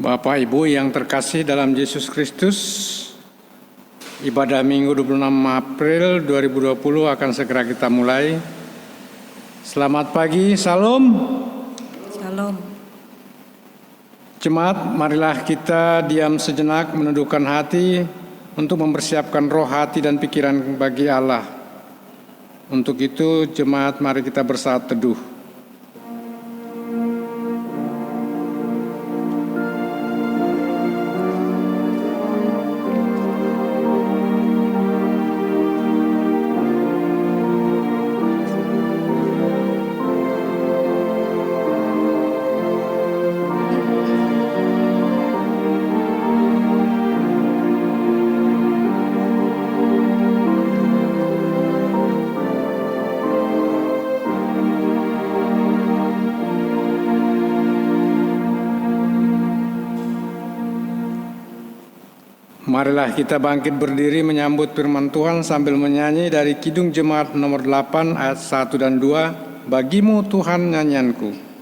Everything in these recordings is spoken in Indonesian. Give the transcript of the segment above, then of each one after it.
Bapak Ibu yang terkasih dalam Yesus Kristus, ibadah Minggu 26 April 2020 akan segera kita mulai. Selamat pagi, salam. Salam. Jemaat, marilah kita diam sejenak menundukkan hati untuk mempersiapkan roh, hati, dan pikiran bagi Allah. Untuk itu, jemaat, mari kita bersaat teduh. Marilah kita bangkit berdiri menyambut firman Tuhan sambil menyanyi dari Kidung Jemaat nomor 8 ayat 1 dan 2, Bagimu Tuhan nyanyianku.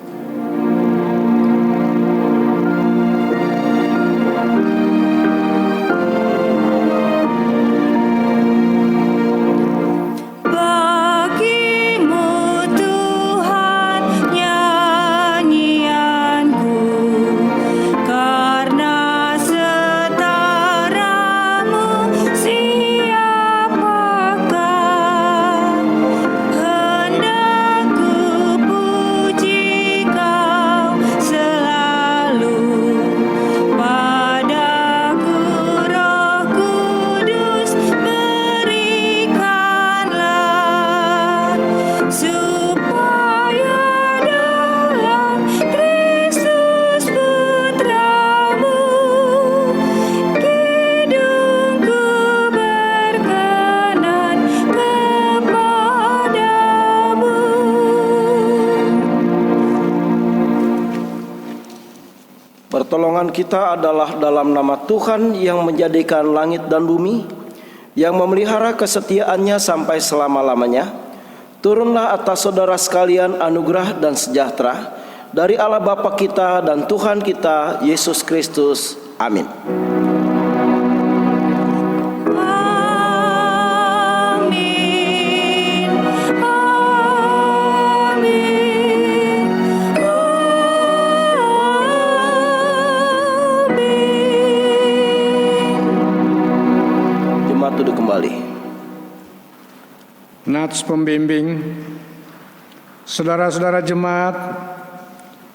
Pertolongan kita adalah dalam nama Tuhan yang menjadikan langit dan bumi, yang memelihara kesetiaannya sampai selama-lamanya. Turunlah atas saudara sekalian anugerah dan sejahtera dari Allah Bapa kita dan Tuhan kita Yesus Kristus. Amin. Duduk kembali. Nats pembimbing, saudara-saudara jemaat,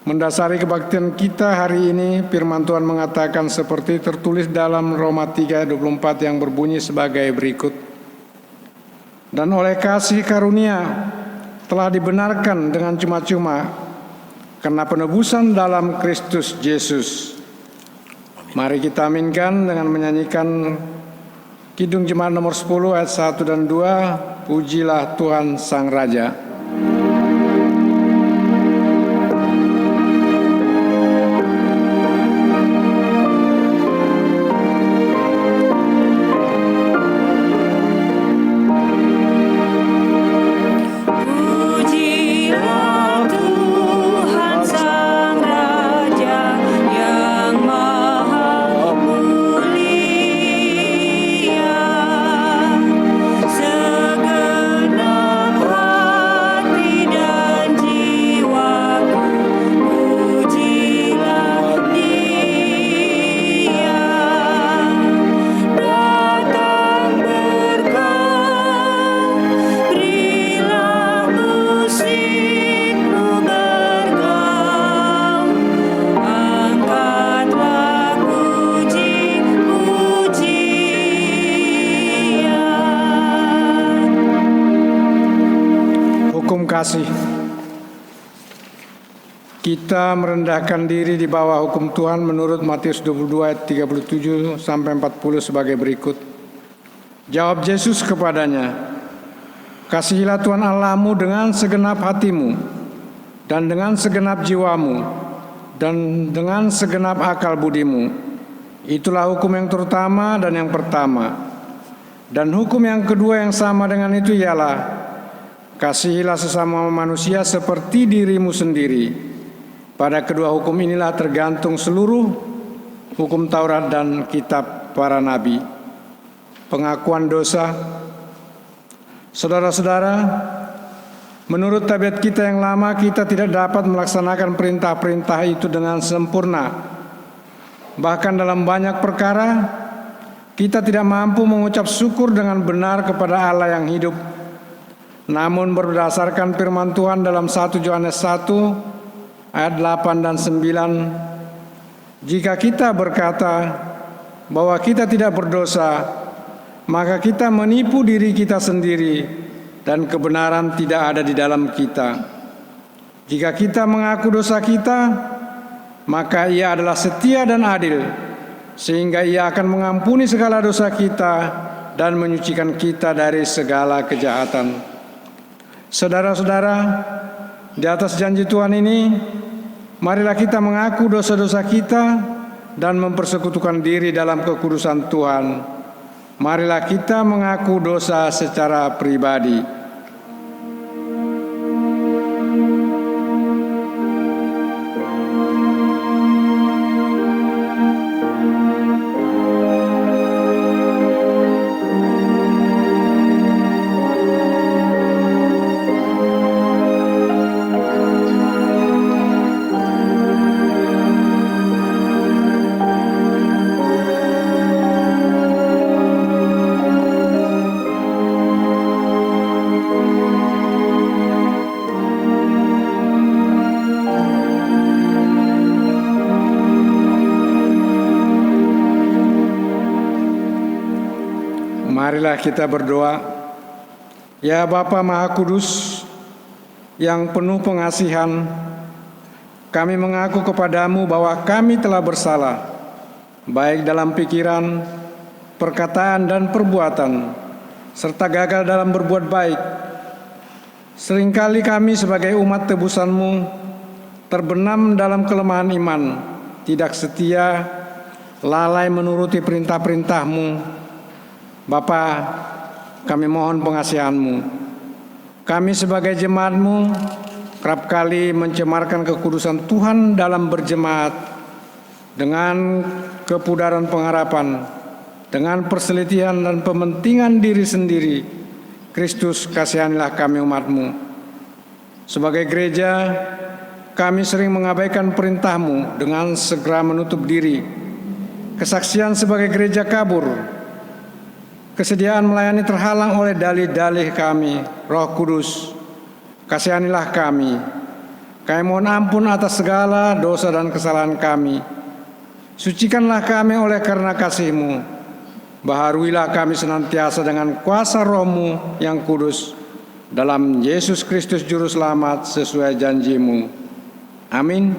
mendasari kebaktian kita hari ini, firman Tuhan mengatakan seperti tertulis dalam Roma 3:24 yang berbunyi sebagai berikut. Dan oleh kasih karunia telah dibenarkan dengan cuma-cuma karena penebusan dalam Kristus Yesus. Mari kita aminkan dengan menyanyikan Kidung Jemaat nomor 10 ayat 1 dan 2, Pujilah Tuhan Sang Raja. Kasih. Kita merendahkan diri di bawah hukum Tuhan menurut Matius 22 ayat 37 sampai 40 sebagai berikut. Jawab Yesus kepadanya, Kasihilah Tuhan Allahmu dengan segenap hatimu, dan dengan segenap jiwamu, dan dengan segenap akal budimu. Itulah hukum yang terutama dan yang pertama. Dan hukum yang kedua yang sama dengan itu ialah, Kasihilah sesama manusia seperti dirimu sendiri. Pada kedua hukum inilah tergantung seluruh hukum Taurat dan kitab para nabi. Pengakuan dosa. Saudara-saudara, menurut tabiat kita yang lama, kita tidak dapat melaksanakan perintah-perintah itu dengan sempurna. Bahkan dalam banyak perkara, kita tidak mampu mengucap syukur dengan benar kepada Allah yang hidup. Namun berdasarkan firman Tuhan dalam 1 Yohanes 1 ayat 8 dan 9, jika kita berkata bahwa kita tidak berdosa, maka kita menipu diri kita sendiri dan kebenaran tidak ada di dalam kita. Jika kita mengaku dosa kita, maka Ia adalah setia dan adil, sehingga Ia akan mengampuni segala dosa kita dan menyucikan kita dari segala kejahatan. Saudara-saudara, di atas janji Tuhan ini, marilah kita mengaku dosa-dosa kita dan mempersekutukan diri dalam kekudusan Tuhan. Marilah kita mengaku dosa secara pribadi. Marilah kita berdoa. Ya Bapa Maha Kudus, yang penuh pengasihan, kami mengaku kepadamu bahwa kami telah bersalah, baik dalam pikiran, perkataan, dan perbuatan, serta gagal dalam berbuat baik. Seringkali kami sebagai umat tebusan-Mu terbenam dalam kelemahan iman, tidak setia, lalai menuruti perintah-perintah-Mu. Bapa, kami mohon pengasihan-Mu. Kami sebagai jemaat-Mu kerap kali mencemarkan kekudusan Tuhan dalam berjemaat dengan kepudaran pengharapan, dengan perselisihan dan pementingan diri sendiri. Kristus, kasihanilah kami umat-Mu. Sebagai gereja, kami sering mengabaikan perintah-Mu dengan segera menutup diri. Kesaksian sebagai gereja kabur. Kesediaan melayani terhalang oleh dalih-dalih kami. Roh Kudus, kasihanilah kami. Kami mohon ampun atas segala dosa dan kesalahan kami. Sucikanlah kami oleh karena kasih-Mu. Baharuilah kami senantiasa dengan kuasa Roh-Mu yang kudus. Dalam Yesus Kristus Juru Selamat sesuai janji-Mu. Amin.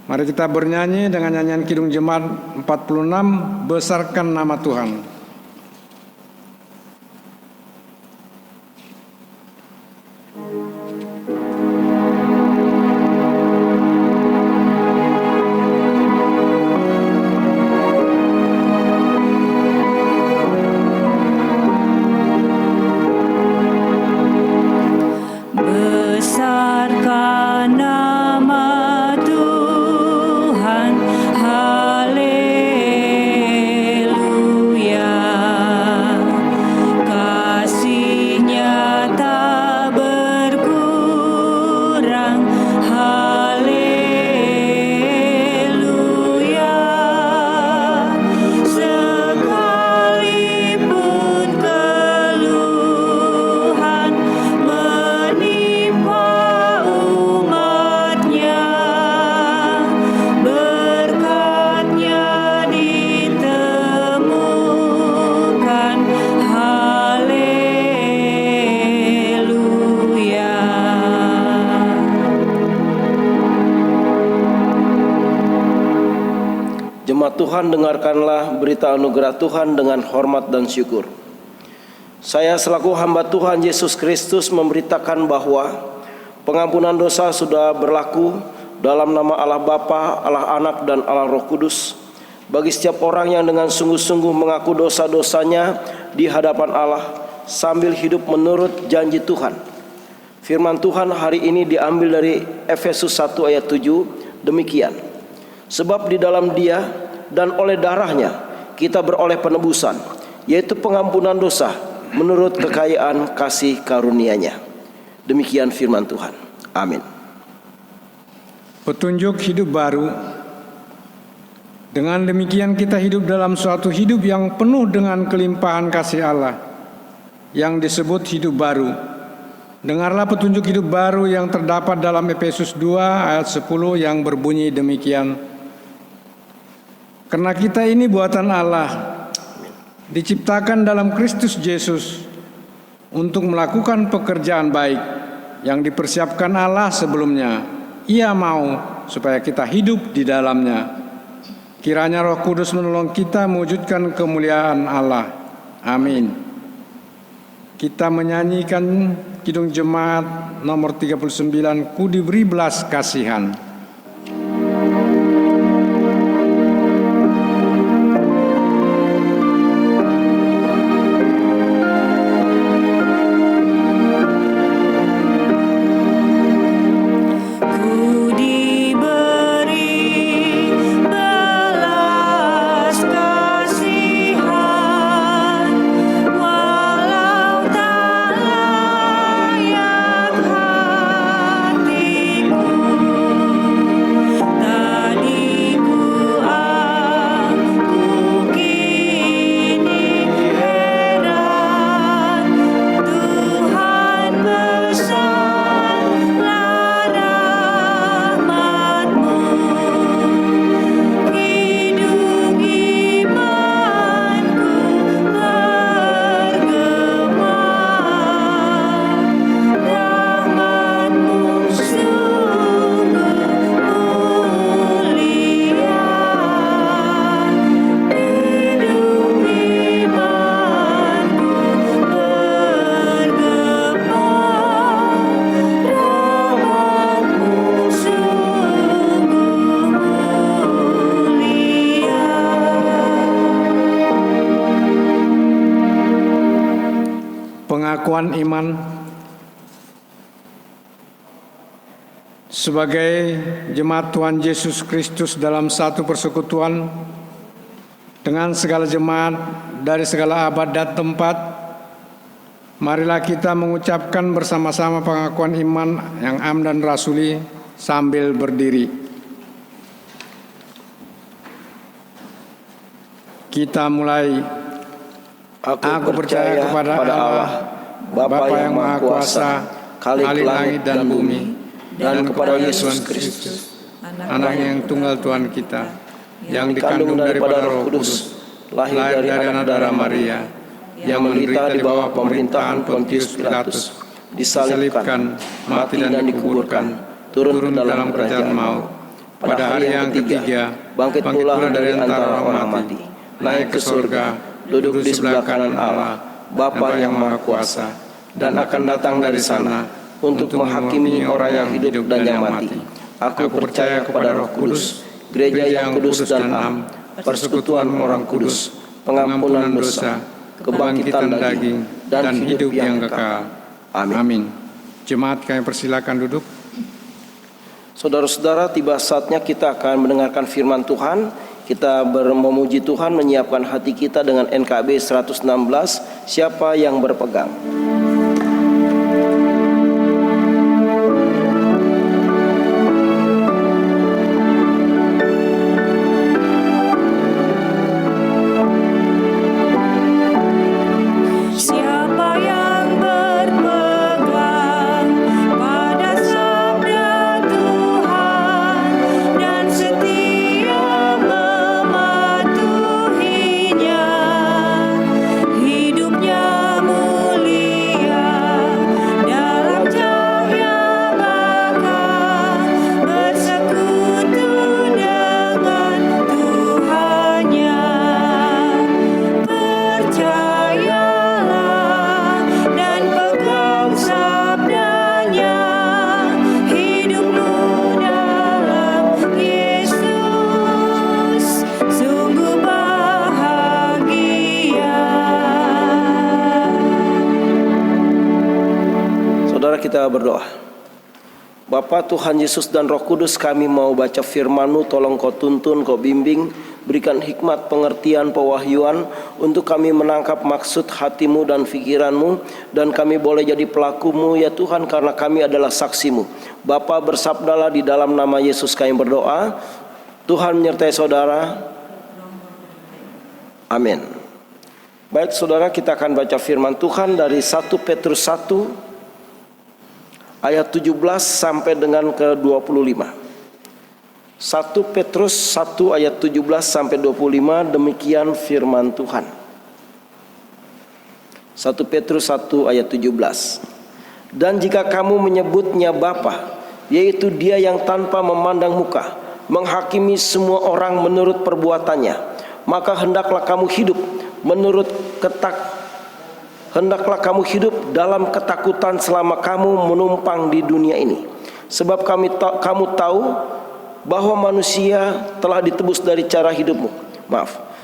Mari kita bernyanyi dengan nyanyian Kidung Jemaat 46, Besarkan Nama Tuhan. Jemaat Tuhan, dengarkanlah berita anugerah Tuhan dengan hormat dan syukur. Saya selaku hamba Tuhan Yesus Kristus memberitakan bahwa pengampunan dosa sudah berlaku dalam nama Allah Bapa, Allah Anak, dan Allah Roh Kudus bagi setiap orang yang dengan sungguh-sungguh mengaku dosa-dosanya di hadapan Allah sambil hidup menurut janji Tuhan. Firman Tuhan hari ini diambil dari Efesus 1 ayat 7, demikian. Sebab di dalam Dia dan oleh darahnya kita beroleh penebusan, yaitu pengampunan dosa menurut kekayaan kasih karunia-Nya. Demikian firman Tuhan. Amin. Petunjuk hidup baru. Dengan demikian kita hidup dalam suatu hidup yang penuh dengan kelimpahan kasih Allah, yang disebut hidup baru. Dengarlah petunjuk hidup baru yang terdapat dalam Efesus 2 ayat 10 yang berbunyi demikian. Karena kita ini buatan Allah, diciptakan dalam Kristus Yesus untuk melakukan pekerjaan baik yang dipersiapkan Allah sebelumnya. Ia mau supaya kita hidup di dalamnya. Kiranya Roh Kudus menolong kita mewujudkan kemuliaan Allah. Amin. Kita menyanyikan Kidung Jemaat nomor 39, Ku diberi belas kasihan. Pengakuan iman sebagai jemaat Tuhan Yesus Kristus dalam satu persekutuan dengan segala jemaat dari segala abad dan tempat. Marilah kita mengucapkan bersama-sama pengakuan iman yang am dan rasuli sambil berdiri. Kita mulai. Aku percaya kepada Allah, Bapa yang Maha Kuasa, Khalik langit dan bumi, dan kepada Yesus Kristus, Anak yang tunggal Tuhan kita, yang dikandung daripada Roh Kudus, lahir dari anak darah Maria, yang menderita di bawah pemerintahan Pontius Pilatus, disalibkan, mati dan dikuburkan, turun ke dalam kerajaan maut. Pada hari yang ketiga, bangkit pula dari antara orang mati, naik ke surga, duduk di sebelah kanan Allah, Bapa yang Maha Kuasa, dan akan datang dari sana untuk menghakimi orang yang hidup dan yang mati. Aku percaya kepada Roh Kudus, gereja yang kudus dan am, persekutuan orang kudus, pengampunan dosa, kebangkitan daging, dan hidup yang kekal. Amin. Jemaat, kami persilakan duduk. Saudara-saudara, tiba saatnya kita akan mendengarkan firman Tuhan. Kita memuji Tuhan, menyiapkan hati kita dengan NKB 116, siapa yang berpegang. Kita berdoa. Bapa Tuhan Yesus dan Roh Kudus, kami mau baca firman-Mu, tolong Kau tuntun, Kau bimbing, Berikan hikmat, pengertian, pewahyuan untuk kami menangkap maksud hatimu dan pikiranmu, dan kami boleh jadi pelakumu ya Tuhan, karena kami adalah saksimu. Bapa, bersabdalah, di dalam nama Yesus kami berdoa. Tuhan menyertai saudara. Amin. Baik saudara, kita akan baca firman Tuhan dari 1 Petrus 1 ayat 17 sampai dengan ke 25. 1 Petrus 1 ayat 17 sampai 25, demikian firman Tuhan. 1 Petrus 1 ayat 17. Dan jika kamu menyebutnya Bapa, yaitu Dia yang tanpa memandang muka menghakimi semua orang menurut perbuatannya, maka hendaklah kamu hidup dalam ketakutan selama kamu menumpang di dunia ini. Sebab kamu tahu bahwa manusia telah ditebus dari cara hidupmu.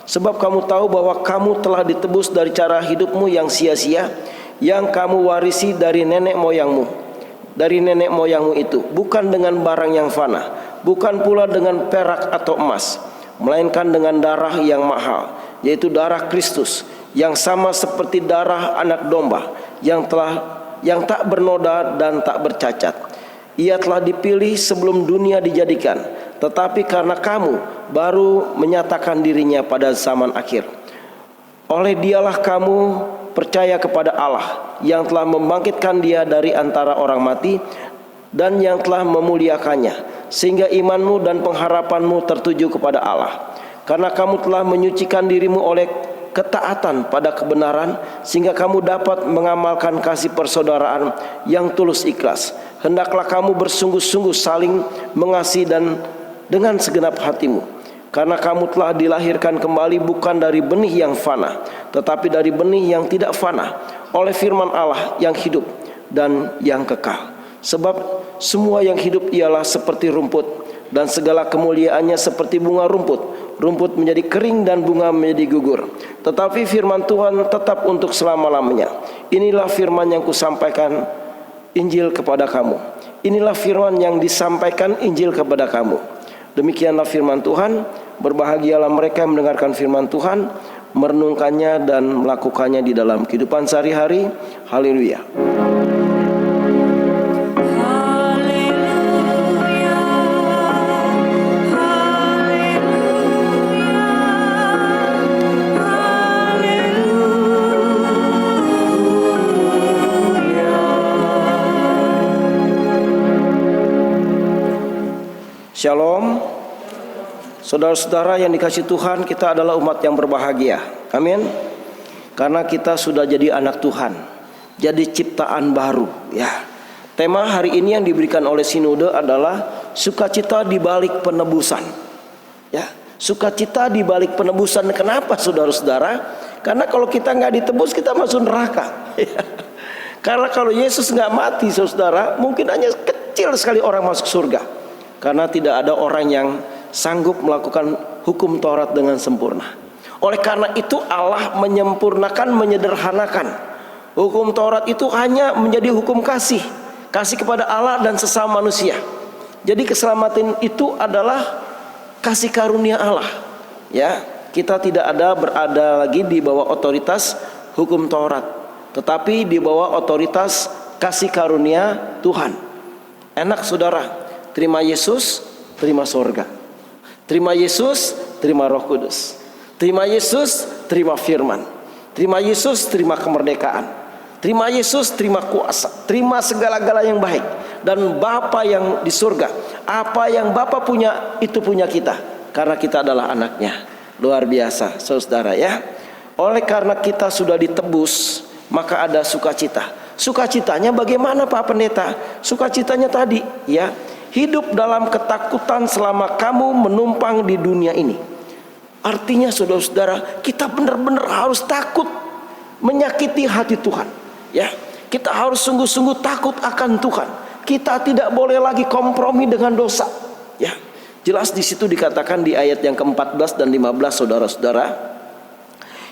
Sebab kamu tahu bahwa kamu telah ditebus dari cara hidupmu yang sia-sia, yang kamu warisi dari nenek moyangmu. Dari nenek moyangmu itu, bukan dengan barang yang fana, bukan pula dengan perak atau emas, melainkan dengan darah yang mahal, yaitu darah Kristus, yang sama seperti darah anak domba, yang tak bernoda dan tak bercacat. Ia telah dipilih sebelum dunia dijadikan, tetapi karena kamu baru menyatakan dirinya pada zaman akhir. Oleh Dialah kamu percaya kepada Allah, yang telah membangkitkan Dia dari antara orang mati, dan yang telah memuliakannya, sehingga imanmu dan pengharapanmu tertuju kepada Allah. Karena kamu telah menyucikan dirimu oleh ketaatan pada kebenaran, sehingga kamu dapat mengamalkan kasih persaudaraan yang tulus ikhlas. Hendaklah kamu bersungguh-sungguh saling mengasihi dan dengan segenap hatimu, karena kamu telah dilahirkan kembali bukan dari benih yang fana, tetapi dari benih yang tidak fana, oleh firman Allah yang hidup dan yang kekal. Sebab semua yang hidup ialah seperti rumput, dan segala kemuliaannya seperti bunga rumput. Rumput menjadi kering dan bunga menjadi gugur, tetapi firman Tuhan tetap untuk selama-lamanya. Inilah firman yang kusampaikan Injil kepada kamu. Inilah firman yang disampaikan Injil kepada kamu. Demikianlah firman Tuhan. Berbahagialah mereka yang mendengarkan firman Tuhan, merenungkannya dan melakukannya di dalam kehidupan sehari-hari. Haleluya. Shalom. Saudara-saudara yang dikasihi Tuhan, kita adalah umat yang berbahagia. Amin. Karena kita sudah jadi anak Tuhan, jadi ciptaan baru, ya. Tema hari ini yang diberikan oleh Sinode adalah sukacita di balik penebusan. Ya, sukacita di balik penebusan. Kenapa saudara-saudara? Karena kalau kita nggak ditebus, kita masuk neraka. Karena kalau Yesus nggak mati, saudara, mungkin hanya kecil sekali orang masuk surga. Karena tidak ada orang yang sanggup melakukan hukum Taurat dengan sempurna. Oleh karena itu Allah menyempurnakan, menyederhanakan. Hukum Taurat itu hanya menjadi hukum kasih kepada Allah dan sesama manusia. Jadi keselamatan itu adalah kasih karunia Allah. Ya, kita tidak berada lagi di bawah otoritas hukum Taurat, tetapi di bawah otoritas kasih karunia Tuhan. Enak saudara. Terima Yesus, terima sorga. Terima Yesus, terima Roh Kudus. Terima Yesus, terima firman. Terima Yesus, terima kemerdekaan. Terima Yesus, terima kuasa. Terima segala-gala yang baik. Dan Bapa yang di surga, apa yang Bapa punya, itu punya kita. Karena kita adalah anaknya. Luar biasa saudara ya. Oleh karena kita sudah ditebus, maka ada sukacita. Sukacitanya bagaimana Pak Pendeta? Sukacitanya tadi ya, hidup dalam ketakutan selama kamu menumpang di dunia ini. Artinya saudara-saudara, kita benar-benar harus takut menyakiti hati Tuhan. Ya, kita harus sungguh-sungguh takut akan Tuhan. Kita tidak boleh lagi kompromi dengan dosa. Ya, jelas di situ dikatakan di ayat yang ke-14 dan 15 saudara-saudara.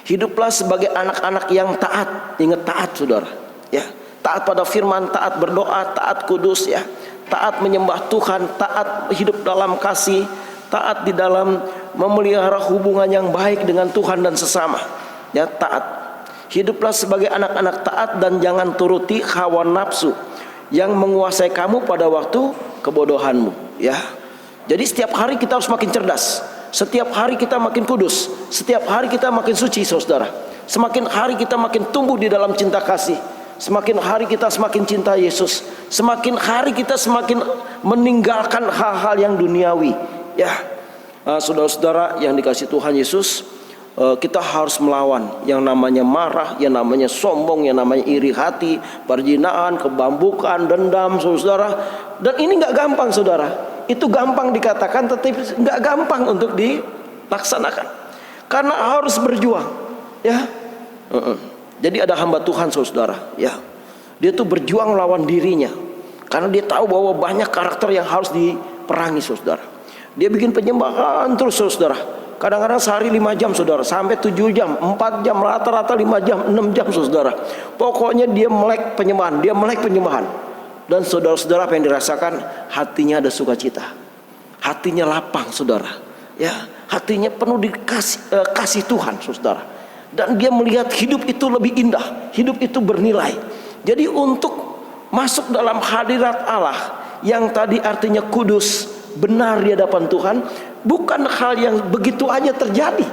Hiduplah sebagai anak-anak yang taat. Ingat taat saudara. Ya, taat pada firman, taat berdoa, taat kudus ya. Taat menyembah Tuhan, taat hidup dalam kasih, taat di dalam memelihara hubungan yang baik dengan Tuhan dan sesama. Ya, taat. Hiduplah sebagai anak-anak taat dan jangan turuti hawa nafsu yang menguasai kamu pada waktu kebodohanmu. Ya. Jadi setiap hari kita harus makin cerdas. Setiap hari kita makin kudus. Setiap hari kita makin suci, saudara. Semakin hari kita makin tumbuh di dalam cinta kasih. Semakin hari kita semakin cinta Yesus. Semakin hari kita semakin meninggalkan hal-hal yang duniawi. Ya, saudara-saudara yang dikasihi Tuhan Yesus, kita harus melawan yang namanya marah, yang namanya sombong, yang namanya iri hati, perzinaan, kebambukan, dendam, saudara. Dan ini nggak gampang, saudara. Itu gampang dikatakan, tetapi nggak gampang untuk dilaksanakan. Karena harus berjuang, ya. Jadi ada hamba Tuhan, saudara, ya. Dia tuh berjuang lawan dirinya, karena dia tahu bahwa banyak karakter yang harus diperangi, saudara. Dia bikin penyembahan terus, saudara. Kadang-kadang sehari 5 jam, saudara, sampai 7 jam, 4 jam, rata-rata 5 jam, 6 jam, saudara. Pokoknya dia melek penyembahan, dia melek penyembahan. Dan saudara-saudara, apa yang dirasakan? Hatinya ada sukacita, hatinya lapang, saudara. Ya, hatinya penuh kasih Tuhan, saudara. Dan dia melihat hidup itu lebih indah, hidup itu bernilai. Jadi untuk masuk dalam hadirat Allah yang tadi artinya kudus, benar di hadapan Tuhan, bukan hal yang begitu aja terjadi,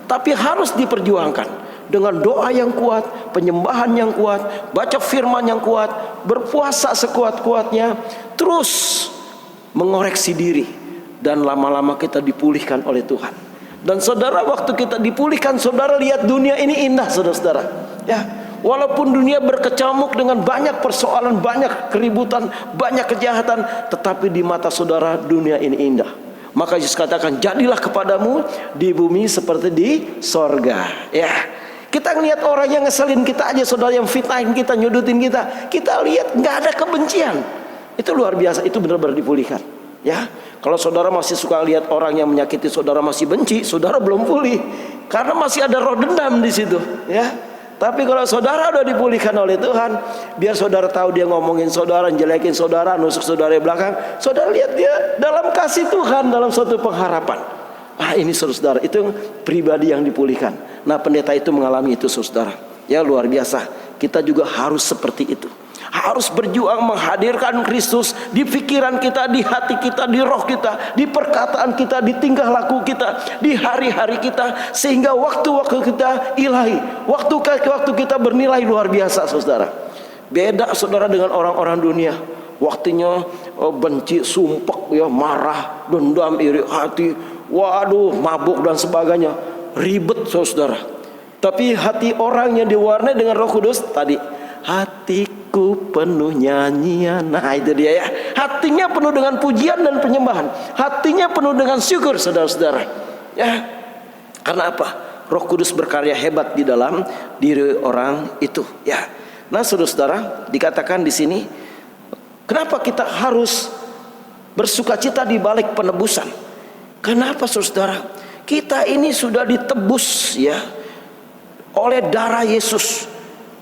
tapi harus diperjuangkan dengan doa yang kuat, penyembahan yang kuat, baca firman yang kuat, berpuasa sekuat-kuatnya, terus mengoreksi diri, dan lama-lama kita dipulihkan oleh Tuhan. Dan saudara, waktu kita dipulihkan, saudara lihat dunia ini indah, saudara-saudara. Ya, walaupun dunia berkecamuk dengan banyak persoalan, banyak keributan, banyak kejahatan, tetapi di mata saudara dunia ini indah. Maka Yesus katakan, jadilah kepadamu di bumi seperti di sorga. Ya, kita ngelihat orang yang ngeselin kita aja, saudara, yang fitnahin kita, nyudutin kita, kita lihat nggak ada kebencian. Itu luar biasa, itu benar-benar dipulihkan. Ya, kalau saudara masih suka lihat orang yang menyakiti saudara masih benci, saudara belum pulih, karena masih ada roh dendam di situ. Ya, tapi kalau saudara udah dipulihkan oleh Tuhan, biar saudara tahu dia ngomongin saudara, jelekin saudara, nusuk saudara di belakang, saudara lihat dia dalam kasih Tuhan, dalam suatu pengharapan. Ini saudara, itu pribadi yang dipulihkan. Nah, pendeta itu mengalami itu, saudara. Ya, luar biasa. Kita juga harus seperti itu. Harus berjuang menghadirkan Kristus di pikiran kita, di hati kita, di roh kita, di perkataan kita, di tingkah laku kita, di hari-hari kita, sehingga waktu-waktu kita ilahi, waktu kita bernilai luar biasa, saudara. Beda, saudara, dengan orang-orang dunia. Waktunya benci, sumpek, ya, marah, dendam, iri hati, waduh, mabuk dan sebagainya, ribet, saudara. Tapi hati orang yang diwarnai dengan Roh Kudus tadi, hatiku penuh nyanyian. Nah, itu dia, ya. Hatinya penuh dengan pujian dan penyembahan. Hatinya penuh dengan syukur, saudara-saudara. Ya. Karena apa? Roh Kudus berkarya hebat di dalam diri orang itu, ya. Nah, saudara-saudara, dikatakan di sini, kenapa kita harus bersukacita di balik penebusan? Kenapa, saudara? Kita ini sudah ditebus, ya, oleh darah Yesus.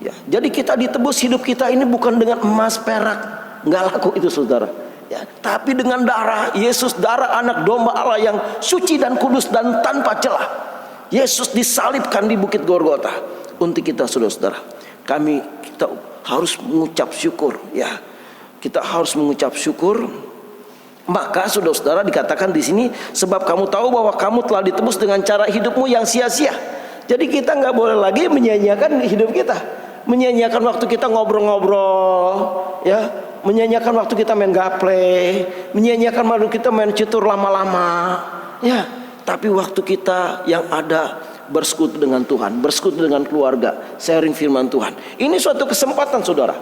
Ya, jadi kita ditebus, hidup kita ini bukan dengan emas, perak, nggak laku itu, saudara. Ya, tapi dengan darah Yesus, darah anak domba Allah yang suci dan kudus dan tanpa celah. Yesus disalibkan di Bukit Golgota untuk kita, saudara-saudara. Kita harus mengucap syukur, ya. Kita harus mengucap syukur. Maka saudara-saudara, dikatakan di sini, sebab kamu tahu bahwa kamu telah ditebus dengan cara hidupmu yang sia-sia. Jadi kita nggak boleh lagi menyia-nyiakan hidup kita, menyia-nyiakan waktu kita ngobrol-ngobrol, ya, menyia-nyiakan waktu kita main gaple, menyia-nyiakan waktu kita main catur lama-lama, ya. Tapi waktu kita yang ada bersekutu dengan Tuhan, bersekutu dengan keluarga, sharing firman Tuhan. Ini suatu kesempatan, saudara,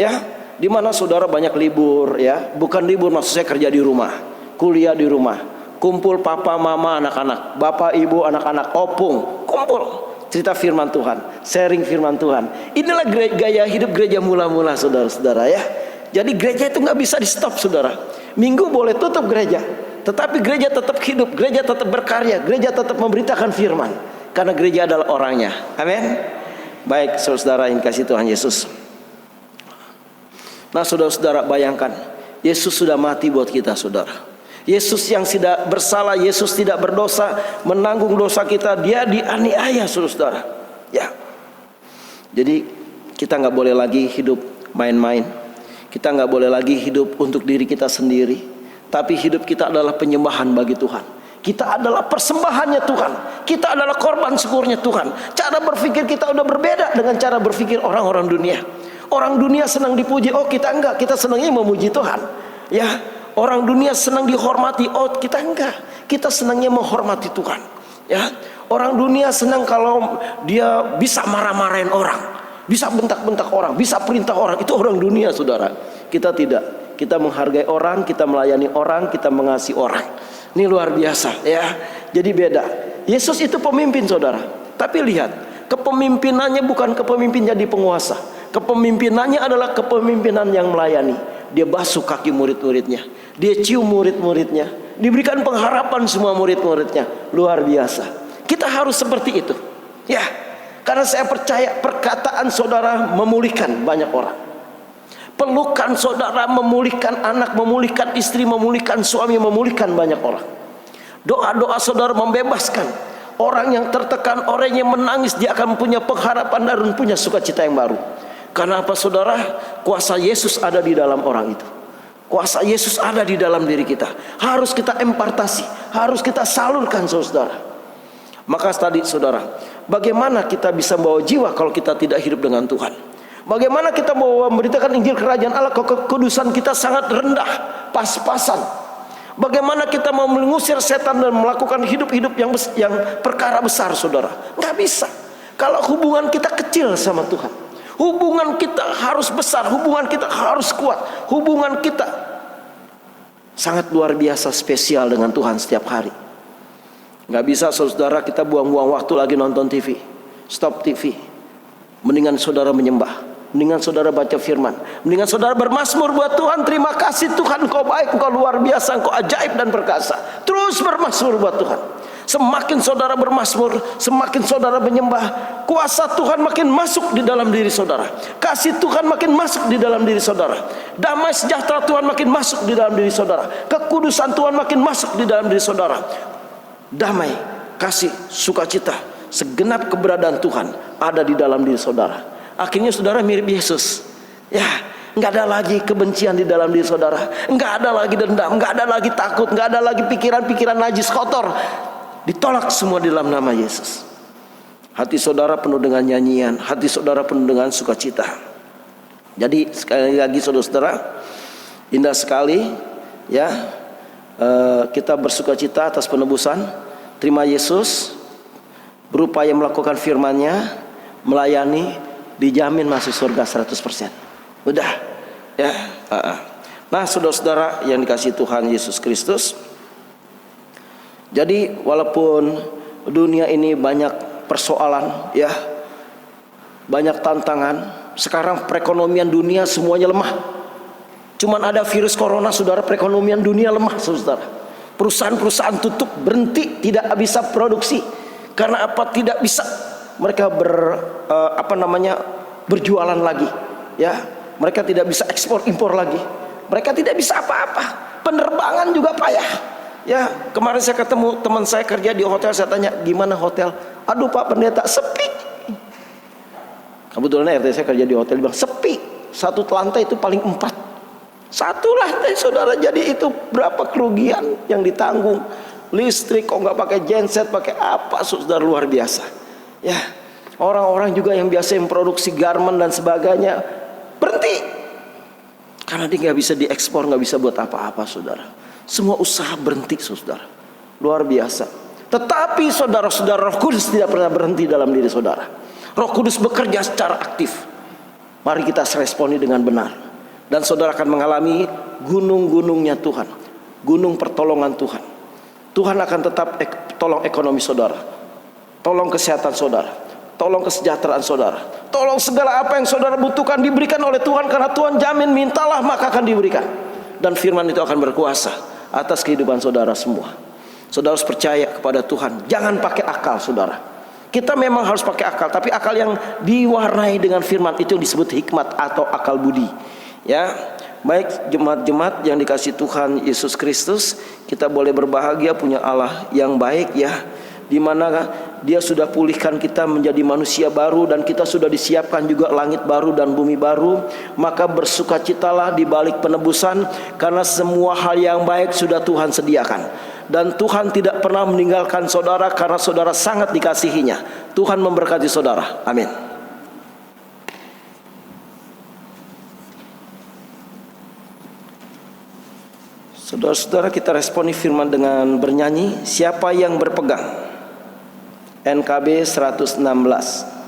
ya, di mana saudara banyak libur, ya, bukan libur maksud saya kerja di rumah, kuliah di rumah, kumpul papa mama anak-anak, bapak ibu anak-anak, opung, kumpul cerita firman Tuhan, sharing firman Tuhan. Inilah gaya hidup gereja mula-mula, saudara-saudara, ya. Jadi gereja itu nggak bisa di stop, saudara. Minggu boleh tutup gereja, tetapi gereja tetap hidup, gereja tetap berkarya, gereja tetap memberitakan firman, karena gereja adalah orangnya. Amin. Baik, saudara yang kasih Tuhan Yesus. Nah, saudara-saudara, bayangkan Yesus sudah mati buat kita, saudara. Yesus yang tidak bersalah, Yesus tidak berdosa, menanggung dosa kita, dia dianiaya, saudara. Ya. Jadi kita nggak boleh lagi hidup main-main. Kita nggak boleh lagi hidup untuk diri kita sendiri. Tapi hidup kita adalah penyembahan bagi Tuhan. Kita adalah persembahannya Tuhan. Kita adalah korban syukurnya Tuhan. Cara berpikir kita udah berbeda dengan cara berpikir orang-orang dunia. Orang dunia senang dipuji, oh kita enggak, kita senangnya memuji Tuhan. Ya, orang dunia senang dihormati, oh kita enggak, kita senangnya menghormati Tuhan. Ya, orang dunia senang kalau dia bisa marah-marahin orang, bisa bentak-bentak orang, bisa perintah orang. Itu orang dunia, saudara. Kita tidak. Kita menghargai orang, kita melayani orang, kita mengasihi orang. Ini luar biasa, ya. Jadi beda. Yesus itu pemimpin, saudara. Tapi lihat, kepemimpinannya bukan kepemimpin jadi penguasa. Kepemimpinannya adalah kepemimpinan yang melayani. Dia basuh kaki murid-muridnya, dia cium murid-muridnya, diberikan pengharapan semua murid-muridnya. Luar biasa. Kita harus seperti itu, ya. Karena saya percaya perkataan saudara memulihkan banyak orang. Pelukan saudara memulihkan anak, memulihkan istri, memulihkan suami, memulihkan banyak orang. Doa-doa saudara membebaskan orang yang tertekan, orang yang menangis. Dia akan punya pengharapan dan punya sukacita yang baru. Karena apa, saudara? Kuasa Yesus ada di dalam orang itu. Kuasa Yesus ada di dalam diri kita. Harus kita impartasi, harus kita salurkan, saudara. Maka tadi, saudara, bagaimana kita bisa membawa jiwa kalau kita tidak hidup dengan Tuhan? Bagaimana kita mau memberitakan Injil Kerajaan Allah kalau kekudusan kita sangat rendah, pas-pasan? Bagaimana kita mau mengusir setan dan melakukan hidup-hidup yang perkara besar, saudara? Nggak bisa. Kalau hubungan kita kecil sama Tuhan. Hubungan kita harus besar, hubungan kita harus kuat, hubungan kita sangat luar biasa spesial dengan Tuhan setiap hari. Nggak bisa, saudara, kita buang-buang waktu lagi nonton TV. Stop TV. Mendingan saudara menyembah, mendingan saudara baca firman, mendingan saudara bermazmur buat Tuhan. Terima kasih Tuhan, Engkau baik, Engkau luar biasa, Engkau ajaib dan perkasa. Terus bermazmur buat Tuhan. Semakin saudara bermazmur, semakin saudara menyembah, kuasa Tuhan makin masuk di dalam diri saudara. Kasih Tuhan makin masuk di dalam diri saudara. Damai sejahtera Tuhan makin masuk di dalam diri saudara. Kekudusan Tuhan makin masuk di dalam diri saudara. Damai, kasih, sukacita, segenap keberadaan Tuhan ada di dalam diri saudara. Akhirnya saudara mirip Yesus. Ya, nggak ada lagi kebencian di dalam diri saudara. Nggak ada lagi dendam, nggak ada lagi takut, nggak ada lagi pikiran-pikiran najis kotor. Ditolak semua di dalam nama Yesus. Hati saudara penuh dengan nyanyian, hati saudara penuh dengan sukacita. Jadi sekali lagi saudara-saudara, indah sekali, ya, kita bersukacita atas penebusan. Terima Yesus, berupaya melakukan firman-Nya, melayani, dijamin masuk surga 100%. Udah, ya. Nah, saudara-saudara yang dikasihi Tuhan Yesus Kristus, jadi walaupun dunia ini banyak persoalan, ya, banyak tantangan. Sekarang perekonomian dunia semuanya lemah. Cuman ada virus corona, saudara, perekonomian dunia lemah, saudara. Perusahaan-perusahaan tutup, berhenti, tidak bisa produksi. Karena apa? Tidak bisa mereka berjualan lagi, ya. Mereka tidak bisa ekspor impor lagi. Mereka tidak bisa apa-apa. Penerbangan juga payah. Ya, kemarin saya ketemu teman saya kerja di hotel, saya tanya, gimana hotel? Aduh Pak Pendeta, sepi. Kebetulan RT saya kerja di hotel, bilang sepi. Satu lantai itu paling 4. Satu lantai, saudara. Jadi itu berapa kerugian yang ditanggung? Listrik, kok nggak pakai genset, pakai apa? Saudara, luar biasa. Ya, orang-orang juga yang biasa memproduksi garment dan sebagainya berhenti. Karena dia nggak bisa diekspor, nggak bisa buat apa-apa, saudara. Semua usaha berhenti, saudara. Luar biasa. Tetapi saudara-saudara, Roh Kudus tidak pernah berhenti dalam diri saudara. Roh Kudus bekerja secara aktif. Mari kita responi dengan benar. Dan saudara akan mengalami gunung-gunungnya Tuhan. Gunung pertolongan Tuhan. Tuhan akan tetap tolong ekonomi saudara. Tolong kesehatan saudara. Tolong kesejahteraan saudara. Tolong segala apa yang saudara butuhkan diberikan oleh Tuhan. Karena Tuhan jamin, mintalah maka akan diberikan. Dan firman itu akan berkuasa atas kehidupan saudara semua. Saudara harus percaya kepada Tuhan. Jangan pakai akal, saudara. Kita memang harus pakai akal, tapi akal yang diwarnai dengan firman itu yang disebut hikmat atau akal budi. Ya, Baik jemaat-jemaat yang dikasihi Tuhan Yesus Kristus, kita boleh berbahagia punya Allah yang baik ya, di mana Dia sudah pulihkan kita menjadi manusia baru dan kita sudah disiapkan juga langit baru dan bumi baru. Maka bersukacitalah di balik penebusan, karena semua hal yang baik sudah Tuhan sediakan. Dan Tuhan tidak pernah meninggalkan saudara karena saudara sangat dikasihinya. Tuhan memberkati saudara. Amin. Saudara-saudara, kita responi firman dengan bernyanyi, siapa yang berpegang? NKB 116.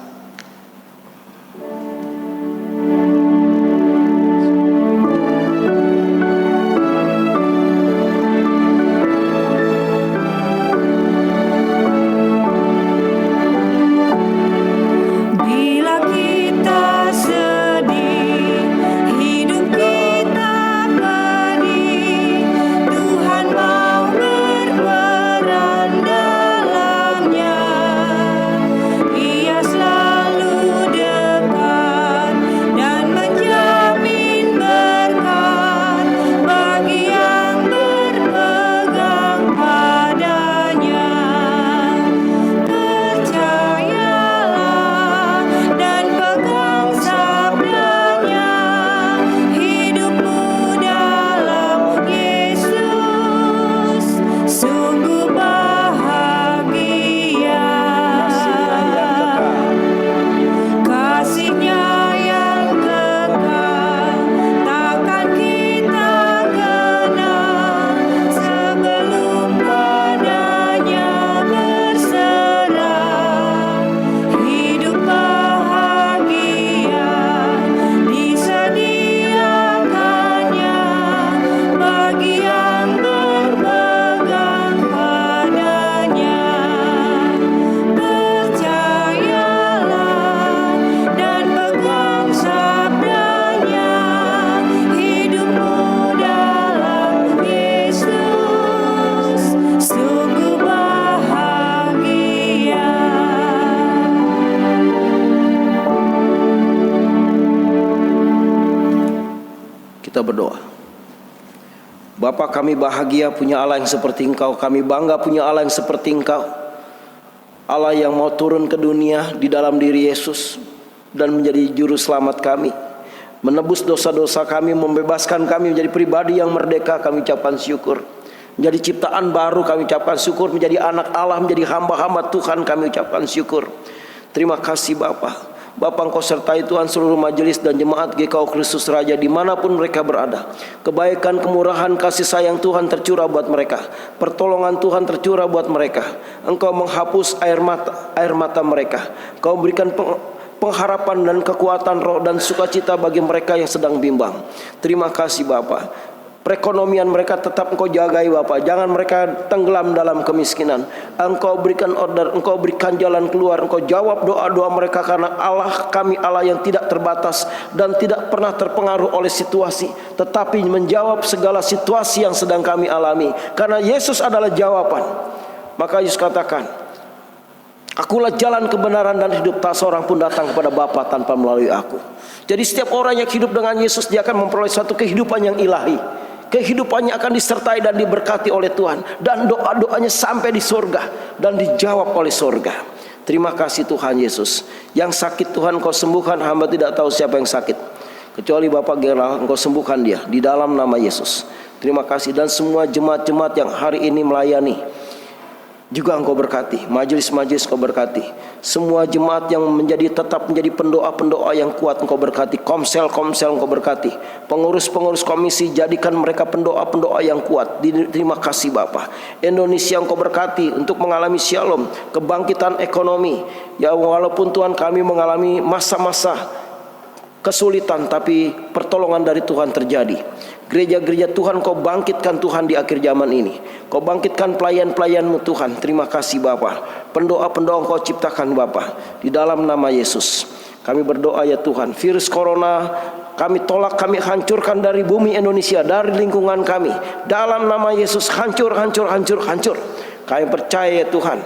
Kita berdoa. Bapa, kami bahagia punya Allah yang seperti Engkau. Kami bangga punya Allah yang seperti Engkau. Allah yang mau turun ke dunia di dalam diri Yesus dan menjadi juru selamat kami, menebus dosa-dosa kami, membebaskan kami menjadi pribadi yang merdeka. Kami ucapkan syukur. Menjadi ciptaan baru, kami ucapkan syukur. Menjadi anak Allah, menjadi hamba-hamba Tuhan, kami ucapkan syukur. Terima kasih Bapa. Bapa, Engkau sertai Tuhan seluruh majelis dan jemaat GKU Kristus Raja dimanapun mereka berada. Kebaikan, kemurahan, kasih sayang Tuhan tercurah buat mereka. Pertolongan Tuhan tercurah buat mereka. Engkau menghapus air mata mereka. Engkau berikan pengharapan dan kekuatan roh dan sukacita bagi mereka yang sedang bimbang. Terima kasih Bapa. Perekonomian mereka tetap Engkau jagai Bapa. Jangan mereka tenggelam dalam kemiskinan. Engkau berikan order, Engkau berikan jalan keluar. Engkau jawab doa-doa mereka, karena Allah kami Allah yang tidak terbatas dan tidak pernah terpengaruh oleh situasi, tetapi menjawab segala situasi yang sedang kami alami. Karena Yesus adalah jawaban. Maka Yesus katakan, Akulah jalan kebenaran dan hidup, tak seorang pun datang kepada Bapa tanpa melalui aku. Jadi setiap orang yang hidup dengan Yesus, dia akan memperoleh suatu kehidupan yang ilahi. Kehidupannya akan disertai dan diberkati oleh Tuhan. Dan doa-doanya sampai di surga dan dijawab oleh surga. Terima kasih Tuhan Yesus. Yang sakit Tuhan Engkau sembuhkan. Hamba tidak tahu siapa yang sakit, kecuali Bapak General. Engkau sembuhkan dia di dalam nama Yesus. Terima kasih. Dan semua jemaat-jemaat yang hari ini melayani juga Engkau berkati. Majelis-majelis Engkau berkati. Semua jemaat yang tetap menjadi pendoa-pendoa yang kuat Engkau berkati. Komsel-komsel Engkau berkati. Pengurus-pengurus komisi, jadikan mereka pendoa-pendoa yang kuat. Terima kasih Bapa. Indonesia Engkau berkati untuk mengalami shalom, kebangkitan ekonomi. Ya, walaupun Tuhan kami mengalami masa-masa kesulitan, tapi pertolongan dari Tuhan terjadi. Gereja-gereja Tuhan Kau bangkitkan Tuhan di akhir zaman ini. Kau bangkitkan pelayan-pelayan-Mu Tuhan. Terima kasih Bapa. Pendoa-pendoa Kau ciptakan Bapa. Di dalam nama Yesus kami berdoa ya Tuhan. Virus corona kami tolak, kami hancurkan dari bumi Indonesia, dari lingkungan kami. Dalam nama Yesus hancur, hancur, hancur, hancur. Kami percaya ya Tuhan,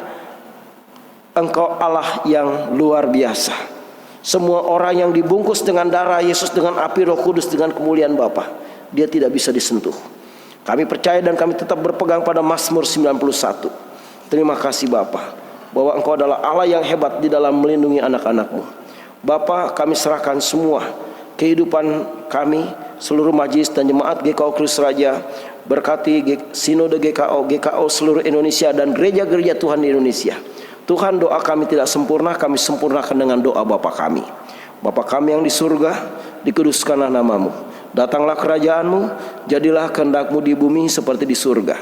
Engkau Allah yang luar biasa. Semua orang yang dibungkus dengan darah Yesus, dengan api Roh Kudus, dengan kemuliaan Bapa, dia tidak bisa disentuh. Kami percaya dan kami tetap berpegang pada Mazmur 91. Terima kasih Bapa, bahwa Engkau adalah Allah yang hebat di dalam melindungi anak-anak-Mu. Bapa, kami serahkan semua kehidupan kami, seluruh majelis dan jemaat GKO Kristus Raja. Berkati Sinode GKO seluruh Indonesia dan gereja-gereja Tuhan di Indonesia. Tuhan, doa kami tidak sempurna, kami sempurnakan dengan doa Bapa kami. Bapa kami yang di surga, dikuduskanlah nama-Mu. Datanglah kerajaan-Mu, jadilah kehendak-Mu di bumi seperti di surga.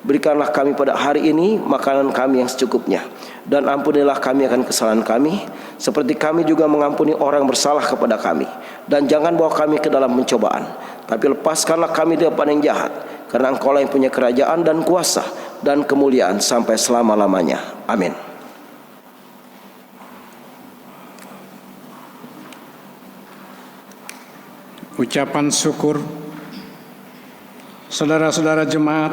Berikanlah kami pada hari ini makanan kami yang secukupnya. Dan ampunilah kami akan kesalahan kami, seperti kami juga mengampuni orang bersalah kepada kami. Dan jangan bawa kami ke dalam pencobaan, tapi lepaskanlah kami daripada yang jahat. Karena Engkau lah yang punya kerajaan dan kuasa dan kemuliaan sampai selama-lamanya. Amin. Ucapan syukur. Saudara-saudara jemaat,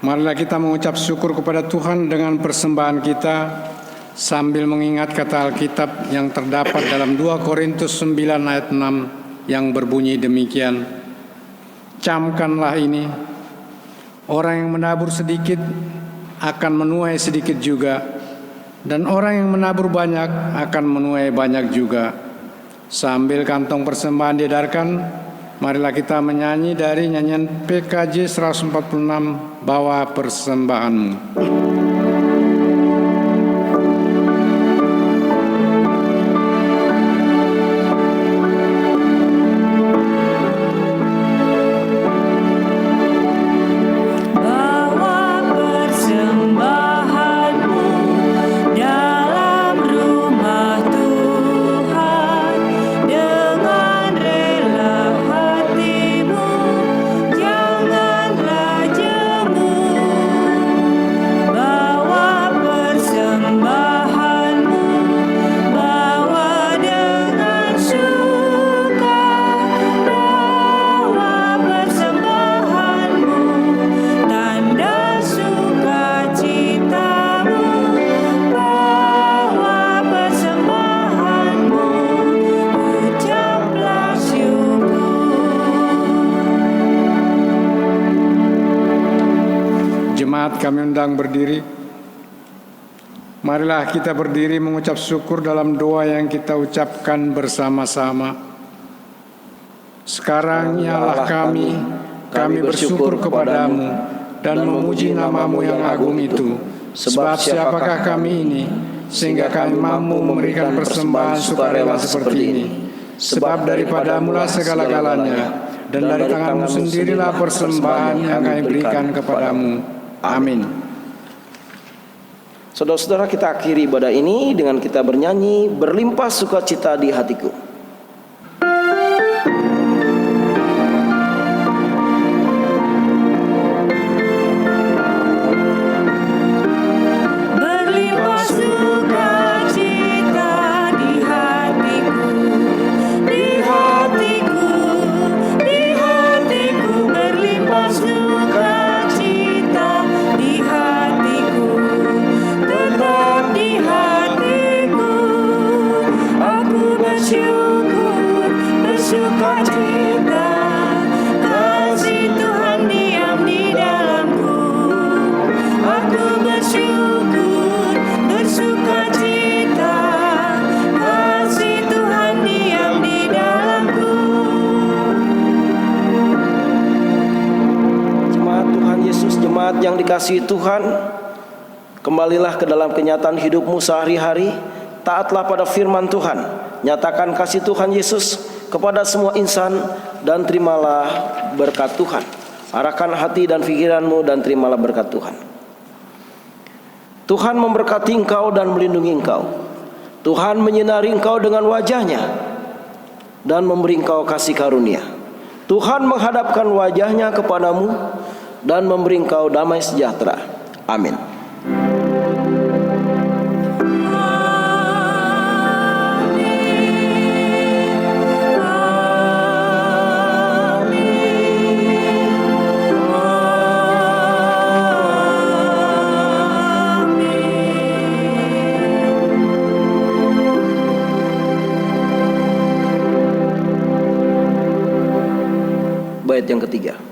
marilah kita mengucap syukur kepada Tuhan dengan persembahan kita sambil mengingat kata Alkitab yang terdapat dalam 2 Korintus 9 ayat 6 yang berbunyi demikian. Camkanlah ini, orang yang menabur sedikit akan menuai sedikit juga, dan orang yang menabur banyak akan menuai banyak juga. Sambil kantong persembahan diedarkan, marilah kita menyanyi dari nyanyian PKJ 146, Bawa Persembahanmu. Kami undang berdiri. Marilah kita berdiri mengucap syukur dalam doa yang kita ucapkan bersama-sama. Sekarang ya Allah kami bersyukur kepadamu dan memuji nama-Mu yang agung itu. Sebab siapakah kami ini, sehingga kami mampu memberikan persembahan sukarela seperti ini. Sebab daripada-Mu lah segala-galanya, dan dari tangan-Mu sendirilah persembahan yang kami berikan kepadamu. Amin. Saudara-saudara, kita akhiri ibadah ini dengan kita bernyanyi Berlimpah Sukacita di Hatiku. Yang dikasihi Tuhan, kembalilah ke dalam kenyataan hidupmu sehari-hari. Taatlah pada firman Tuhan, nyatakan kasih Tuhan Yesus kepada semua insan, dan terimalah berkat Tuhan. Arahkan hati dan pikiranmu dan terimalah berkat Tuhan. Tuhan memberkati engkau dan melindungi engkau. Tuhan menyinari engkau dengan wajahnya dan memberi engkau kasih karunia. Tuhan menghadapkan wajahnya kepadamu dan memberi engkau damai sejahtera. Amin. bait yang ketiga.